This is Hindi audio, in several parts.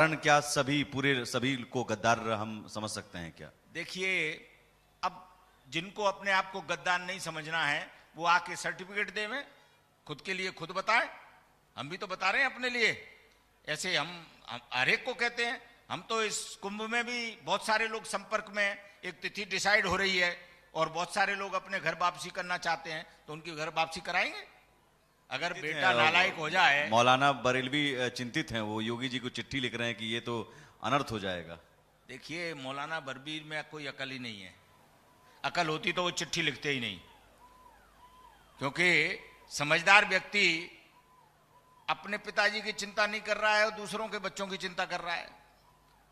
कारण क्या सभी को गद्दार हम समझ सकते हैं क्या? देखिए, अब जिनको अपने आप को गद्दार नहीं समझना है वो आके सर्टिफिकेट देवें, खुद के लिए खुद बताएं। हम भी तो बता रहे हैं अपने लिए। ऐसे हम हर एक को कहते हैं। हम तो इस कुंभ में भी बहुत सारे लोग संपर्क में, एक तिथि डिसाइड हो रही है और बहुत सारे लोग अपने घर वापसी करना चाहते हैं, तो उनकी घर वापसी कराएंगे। अगर बेटा नालायक हो जाए। मौलाना बरेलवी चिंतित हैं, वो योगी जी को चिट्ठी लिख रहे हैं कि ये तो अनर्थ हो जाएगा। देखिए, मौलाना बरबीर में कोई अकल ही नहीं है। अकल होती तो वो चिट्ठी लिखते ही नहीं, क्योंकि समझदार व्यक्ति अपने पिताजी की चिंता नहीं कर रहा है और दूसरों के बच्चों की चिंता कर रहा है।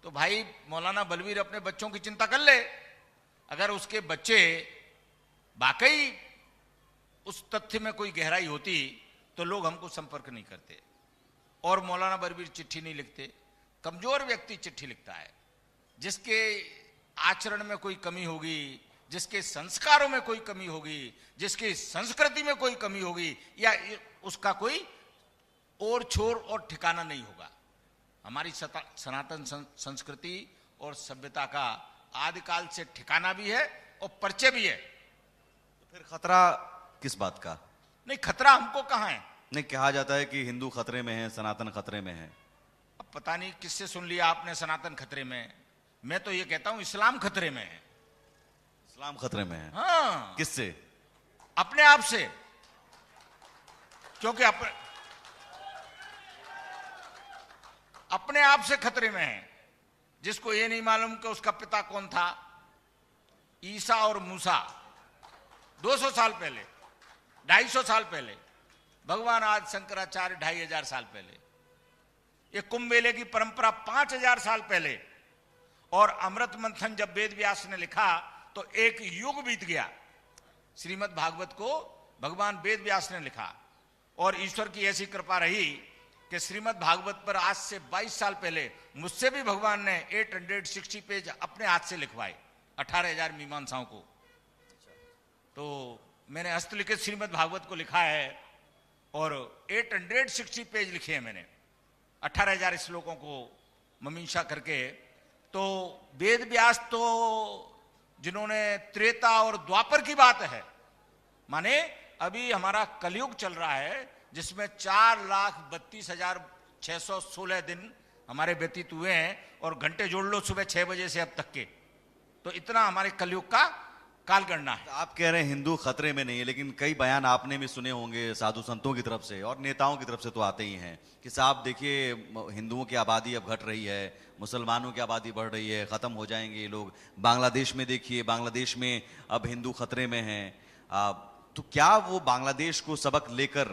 तो भाई मौलाना बलवीर अपने बच्चों की चिंता कर ले। अगर उसके बच्चे वाकई उस तथ्य में कोई गहराई होती तो लोग हमको संपर्क नहीं करते और मौलाना बलवीर चिट्ठी नहीं लिखते। कमजोर व्यक्ति चिट्ठी लिखता है। जिसके आचरण में कोई कमी होगी, जिसके संस्कारों में कोई कमी होगी, जिसकी संस्कृति में कोई कमी होगी, या उसका कोई और छोर और ठिकाना नहीं होगा। हमारी सनातन संस्कृति और सभ्यता का आदिकाल से ठिकाना भी है और परिचय भी है। तो फिर खतरा किस बात का? नहीं, खतरा हमको कहां है। नहीं, कहा जाता है कि हिंदू खतरे में है, सनातन खतरे में है। अब पता नहीं किससे सुन लिया आपने सनातन खतरे में। मैं तो ये कहता हूं इस्लाम खतरे में है। इस्लाम खतरे में है? हाँ। किससे? अपने आप से। क्योंकि अपने आप से खतरे में है। जिसको ये नहीं मालूम कि उसका पिता कौन था। ईसा और मूसा 200 साल पहले, 250 साल पहले, भगवान आज शंकराचार्य 2500 साल पहले, ये कुंभ मेले की परंपरा 5000 साल पहले, और अमृत मंथन जब वेद व्यास ने लिखा तो एक युग बीत गया। श्रीमद् भागवत को भगवान वेद व्यास ने लिखा और ईश्वर की ऐसी कृपा रही कि श्रीमद् भागवत पर आज से 22 साल पहले मुझसे भी भगवान ने 860 पेज अपने हाथ से लिखवाए, 18,000 मीमांसाओं को। तो मैंने हस्तलिखित श्रीमद् भागवत को लिखा है और 860 पेज लिखे हैं मैंने, 18,000 श्लोकों को मीमांसा करके। तो वेद व्यास तो जिन्होंने त्रेता और द्वापर की बात है, माने अभी हमारा कलयुग चल रहा है जिसमें 4,32,616 दिन हमारे व्यतीत हुए हैं, और घंटे जोड़ लो सुबह 6 बजे से अब तक के, तो इतना हमारे कलयुग का कालगणना है। आप कह रहे हैं हिंदू खतरे में नहीं है, लेकिन कई बयान आपने भी सुने होंगे साधु संतों की तरफ से और नेताओं की तरफ से तो आते ही हैं कि साहब देखिए, हिंदुओं की आबादी अब घट रही है, मुसलमानों की आबादी बढ़ रही है, खत्म हो जाएंगे ये लोग। बांग्लादेश में देखिए, बांग्लादेश में अब हिंदू खतरे में हैं। तो क्या वो बांग्लादेश को सबक लेकर